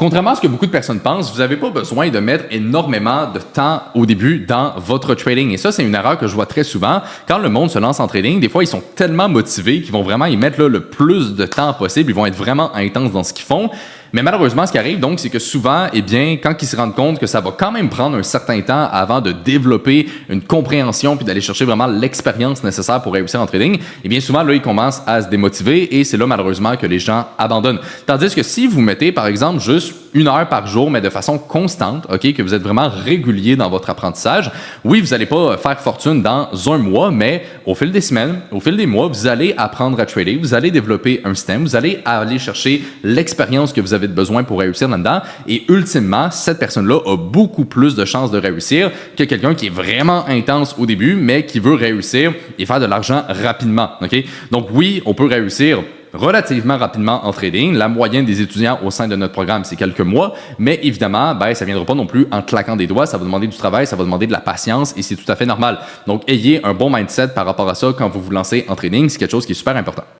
Contrairement à ce que beaucoup de personnes pensent, vous n'avez pas besoin de mettre énormément de temps au début dans votre trading. Et ça, c'est une erreur que je vois très souvent. Quand le monde se lance en trading, des fois, ils sont tellement motivés qu'ils vont vraiment y mettre le plus de temps possible. Ils vont être vraiment intenses dans ce qu'ils font. Mais malheureusement, ce qui arrive, donc, c'est que souvent, eh bien, quand ils se rendent compte que ça va quand même prendre un certain temps avant de développer une compréhension puis d'aller chercher vraiment l'expérience nécessaire pour réussir en trading, eh bien, souvent, là, ils commencent à se démotiver et c'est là, malheureusement, que les gens abandonnent. Tandis que si vous mettez, par exemple, juste 1 heure par jour, mais de façon constante, OK, que vous êtes vraiment régulier dans votre apprentissage, oui, vous n'allez pas faire fortune dans un mois, mais au fil des semaines, au fil des mois, vous allez apprendre à trader, vous allez développer un système, vous allez aller chercher l'expérience que vous avez besoin pour réussir là-dedans. Et ultimement, cette personne-là a beaucoup plus de chances de réussir que quelqu'un qui est vraiment intense au début, mais qui veut réussir et faire de l'argent rapidement. OK? Donc oui, on peut réussir relativement rapidement en trading. La moyenne des étudiants au sein de notre programme, c'est quelques mois, mais évidemment, ça ne viendra pas non plus en claquant des doigts. Ça va demander du travail, ça va demander de la patience et c'est tout à fait normal. Donc, ayez un bon mindset par rapport à ça quand vous vous lancez en trading. C'est quelque chose qui est super important.